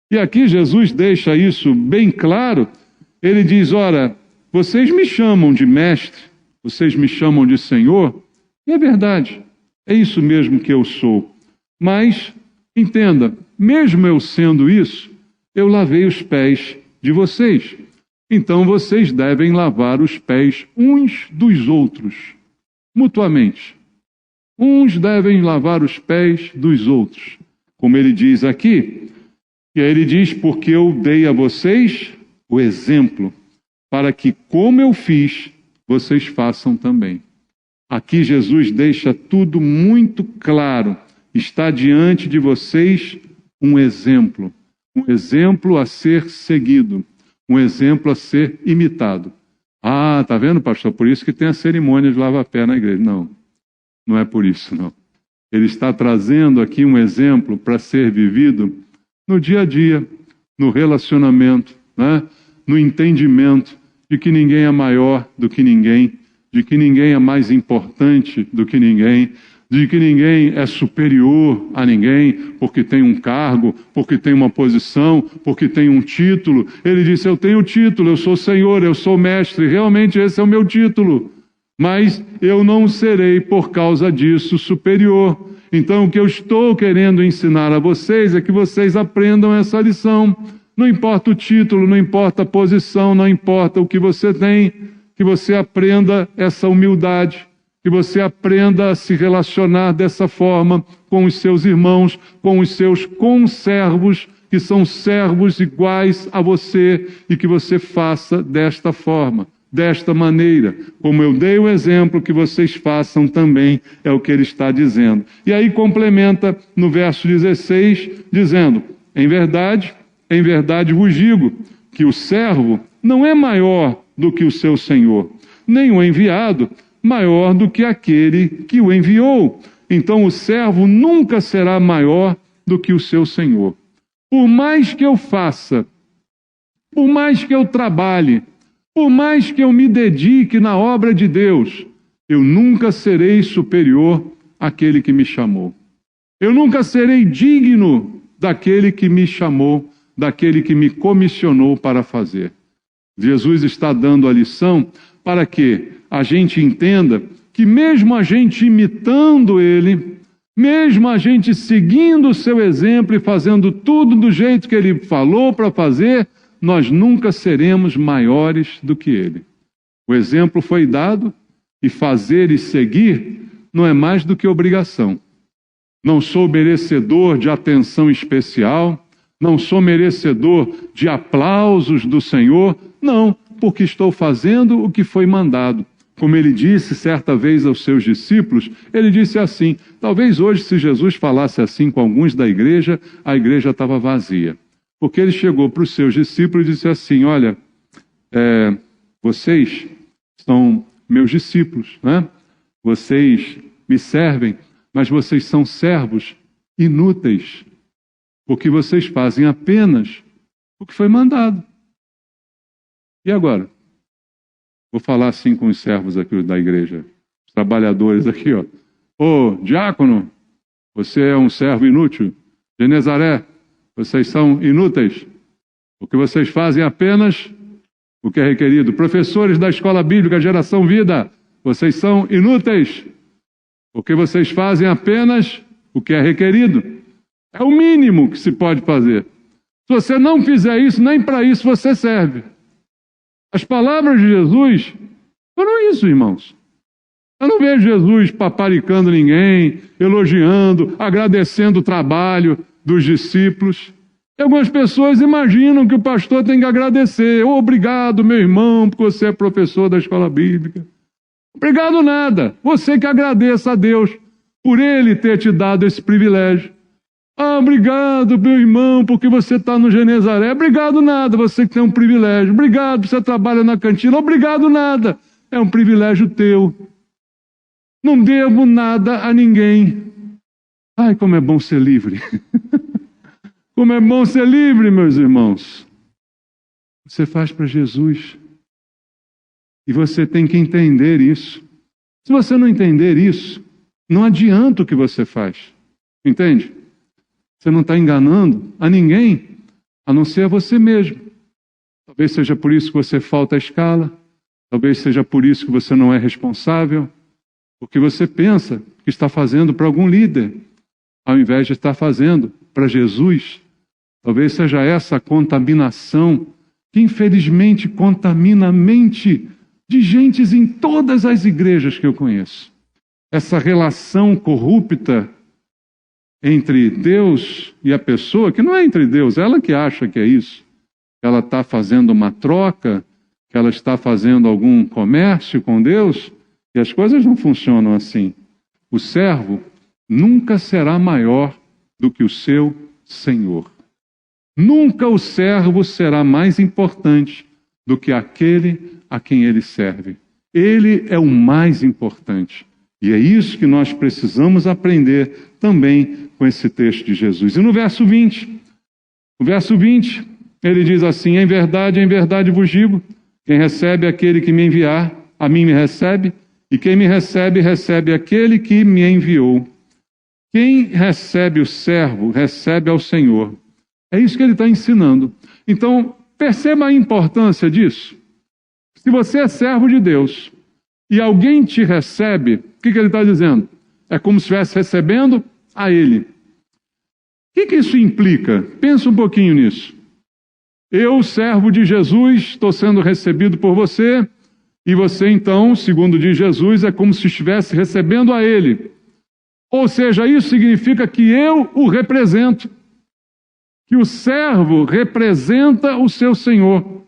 E aqui Jesus deixa isso bem claro. Ele diz: ora, vocês me chamam de mestre, vocês me chamam de Senhor. E é verdade. É isso mesmo que eu sou. Mas, entenda, mesmo eu sendo isso, eu lavei os pés de vocês. Então vocês devem lavar os pés uns dos outros, mutuamente. Uns devem lavar os pés dos outros. Como ele diz aqui, e aí ele diz: porque eu dei a vocês o exemplo, para que, como eu fiz, vocês façam também. Aqui Jesus deixa tudo muito claro. Está diante de vocês um exemplo a ser seguido, um exemplo a ser imitado. Ah, tá vendo, pastor? Por isso que tem a cerimônia de lava-pé na igreja. Não, não é por isso, não. Ele está trazendo aqui um exemplo para ser vivido no dia a dia, no relacionamento, né? No entendimento de que ninguém é maior do que ninguém, de que ninguém é mais importante do que ninguém, de que ninguém é superior a ninguém, porque tem um cargo, porque tem uma posição, porque tem um título. Ele disse: eu tenho título, eu sou Senhor, eu sou mestre, realmente esse é o meu título, mas eu não serei por causa disso superior. Então o que eu estou querendo ensinar a vocês é que vocês aprendam essa lição. Não importa o título, não importa a posição, não importa o que você tem, que você aprenda essa humildade, que você aprenda a se relacionar dessa forma com os seus irmãos, com os seus conservos, que são servos iguais a você, e que você faça desta forma, desta maneira. Como eu dei o exemplo, que vocês façam também, é o que ele está dizendo. E aí complementa no verso 16, dizendo: em verdade vos digo, que o servo não é maior do que o seu senhor, nem o enviado maior do que aquele que o enviou. Então o servo nunca será maior do que o seu senhor. Por mais que eu faça, por mais que eu trabalhe, por mais que eu me dedique na obra de Deus, eu nunca serei superior àquele que me chamou. Eu nunca serei digno daquele que me chamou, daquele que me comissionou para fazer. Jesus está dando a lição para que a gente entenda que mesmo a gente imitando Ele, mesmo a gente seguindo o seu exemplo e fazendo tudo do jeito que Ele falou para fazer, nós nunca seremos maiores do que Ele. O exemplo foi dado, e fazer e seguir não é mais do que obrigação. Não sou merecedor de atenção especial, não sou merecedor de aplausos do Senhor, não, porque estou fazendo o que foi mandado. Como ele disse certa vez aos seus discípulos, ele disse assim, talvez hoje se Jesus falasse assim com alguns da igreja, a igreja estava vazia. Porque ele chegou para os seus discípulos e disse assim: olha, vocês são meus discípulos, né? Vocês me servem, mas vocês são servos inúteis. porque vocês fazem apenas o que foi mandado. E agora? Vou falar assim com os servos aqui da igreja, os trabalhadores aqui, ó. Ô, diácono, você é um servo inútil. Genezaré, vocês são inúteis, porque vocês fazem apenas o que é requerido. Professores da escola bíblica Geração Vida, vocês são inúteis, porque vocês fazem apenas o que é requerido. É o mínimo que se pode fazer. Se você não fizer isso, nem para isso você serve. As palavras de Jesus foram isso, irmãos. Eu não vejo Jesus paparicando ninguém, elogiando, agradecendo o trabalho dos discípulos. E algumas pessoas imaginam que o pastor tem que agradecer. Obrigado, meu irmão, porque você é professor da escola bíblica. Obrigado nada. Você que agradeça a Deus por Ele ter te dado esse privilégio. Ah, obrigado, meu irmão, porque você está no Genezaré. Obrigado nada, você que tem um privilégio. Obrigado, você trabalha na cantina. Obrigado nada, é um privilégio teu. Não devo nada a ninguém. Ai, como é bom ser livre. Como é bom ser livre, meus irmãos. Você faz para Jesus. E você tem que entender isso. Se você não entender isso, não adianta o que você faz. Entende? Você não está enganando a ninguém, a não ser a você mesmo. Talvez seja por isso que você falta a escala. Talvez seja por isso que você não é responsável. Porque você pensa que está fazendo para algum líder, ao invés de estar fazendo para Jesus. Talvez seja essa a contaminação que infelizmente contamina a mente de gentes em todas as igrejas que eu conheço. Essa relação corrupta entre Deus e a pessoa, que não é entre Deus, ela que acha que é isso. Ela está fazendo uma troca, que ela está fazendo algum comércio com Deus, e as coisas não funcionam assim. O servo nunca será maior do que o seu Senhor. Nunca o servo será mais importante do que aquele a quem ele serve. Ele é o mais importante. E é isso que nós precisamos aprender também com esse texto de Jesus. E no verso 20, ele diz assim: em verdade vos digo, quem recebe aquele que me enviar, a mim me recebe, e quem me recebe, recebe aquele que me enviou. Quem recebe o servo, recebe ao Senhor. É isso que ele está ensinando. Então, perceba a importância disso. Se você é servo de Deus e alguém te recebe, o que ele está dizendo? É como se estivesse recebendo a Ele. O que isso implica? Pensa um pouquinho nisso. Eu, servo de Jesus, estou sendo recebido por você, e você, então, segundo diz Jesus, é como se estivesse recebendo a Ele. Ou seja, isso significa que eu o represento. Que o servo representa o seu Senhor.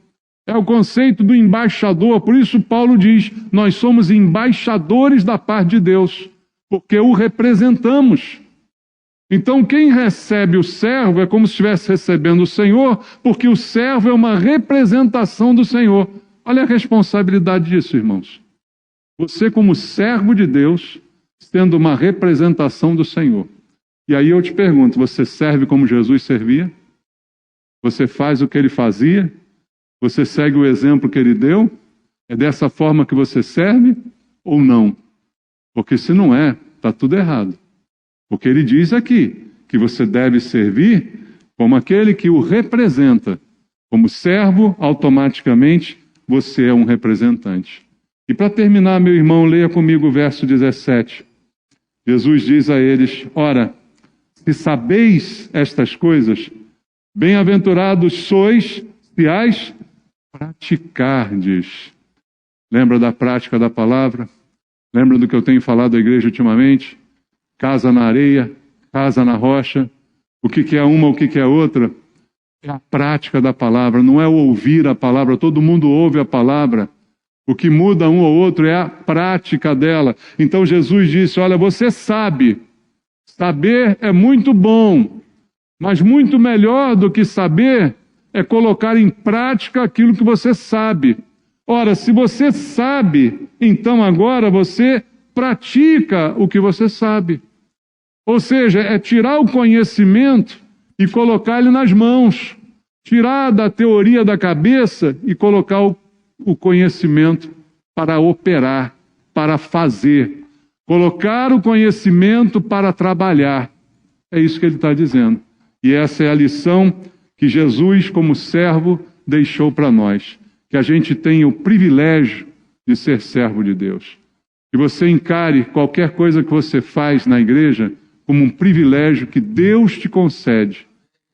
É o conceito do embaixador. Por isso Paulo diz, nós somos embaixadores da parte de Deus, porque o representamos. Então quem recebe o servo é como se estivesse recebendo o Senhor, porque o servo é uma representação do Senhor. Olha a responsabilidade disso, irmãos. Você como servo de Deus, sendo uma representação do Senhor. E aí eu te pergunto, você serve como Jesus servia? Você faz o que ele fazia? Você segue o exemplo que ele deu? É dessa forma que você serve ou não? Porque se não é, está tudo errado. Porque ele diz aqui que você deve servir como aquele que o representa. Como servo, automaticamente, você é um representante. E para terminar, meu irmão, leia comigo o verso 17. Jesus diz a eles, ora, se sabeis estas coisas, bem-aventurados sois, se as praticardes. Lembra da prática da palavra? Lembra do que eu tenho falado à igreja ultimamente? Casa na areia, casa na rocha. O que é uma, o que é outra? É a prática da palavra, não é o ouvir a palavra. Todo mundo ouve a palavra. O que muda um ou outro é a prática dela. Então Jesus disse, olha, você sabe. Saber é muito bom, mas muito melhor do que saber é colocar em prática aquilo que você sabe. Ora, se você sabe, então agora você pratica o que você sabe. Ou seja, é tirar o conhecimento e colocar ele nas mãos. Tirar da teoria da cabeça e colocar o conhecimento para operar, para fazer. Colocar o conhecimento para trabalhar. É isso que ele está dizendo. E essa é a lição que Jesus, como servo, deixou para nós. Que a gente tenha o privilégio de ser servo de Deus. Que você encare qualquer coisa que você faz na igreja como um privilégio que Deus te concede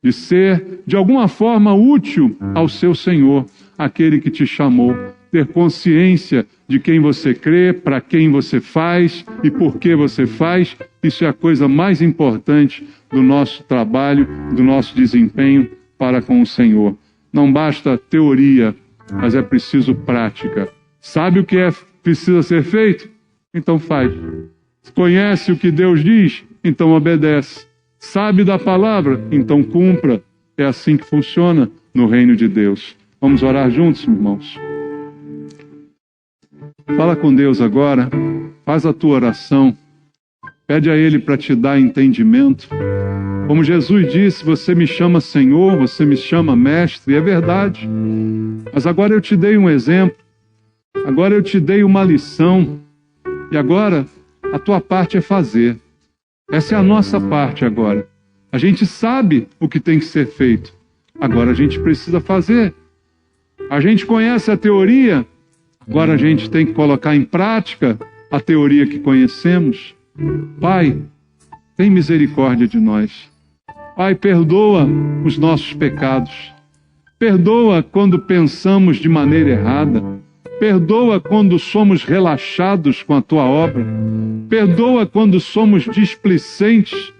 de ser, de alguma forma, útil ao seu Senhor, aquele que te chamou. Ter consciência de quem você crê, para quem você faz e por que você faz. Isso é a coisa mais importante do nosso trabalho, do nosso desempenho para com o Senhor. Não basta teoria, mas é preciso prática. Sabe o que precisa ser feito? Então faz. Conhece o que Deus diz? Então obedece. Sabe da palavra? Então cumpra. É assim que funciona no reino de Deus. Vamos orar juntos, irmãos? Fala com Deus agora. Faz a tua oração. Pede a Ele para te dar entendimento. Como Jesus disse, você me chama Senhor, você me chama Mestre. É verdade. Mas agora eu te dei um exemplo. Agora eu te dei uma lição. E agora a tua parte é fazer. Essa é a nossa parte agora. A gente sabe o que tem que ser feito. Agora a gente precisa fazer. A gente conhece a teoria. Agora a gente tem que colocar em prática a teoria que conhecemos. Pai, tem misericórdia de nós. Pai, perdoa os nossos pecados. Perdoa quando pensamos de maneira errada. Perdoa quando somos relaxados com a Tua obra. Perdoa quando somos displicentes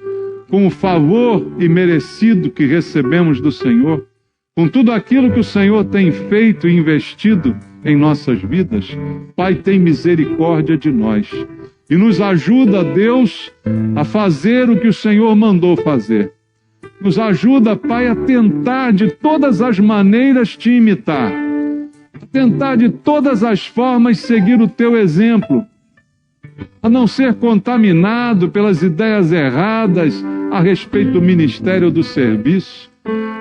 com o favor imerecido que recebemos do Senhor. Com tudo aquilo que o Senhor tem feito e investido em nossas vidas. Pai, tem misericórdia de nós. E nos ajuda, Deus, a fazer o que o Senhor mandou fazer. Nos ajuda, Pai, a tentar de todas as maneiras te imitar. A tentar de todas as formas seguir o teu exemplo. A não ser contaminado pelas ideias erradas a respeito do ministério ou do serviço.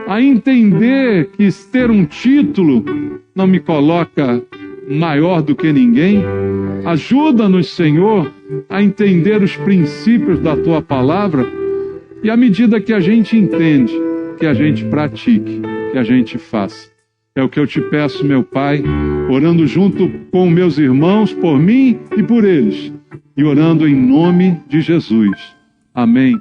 A entender que ter um título não me coloca maior do que ninguém. Ajuda-nos, Senhor, a entender os princípios da Tua palavra e à medida que a gente entende, que a gente pratique, que a gente faça. É o que eu te peço, meu Pai, orando junto com meus irmãos, por mim e por eles, e orando em nome de Jesus. Amém.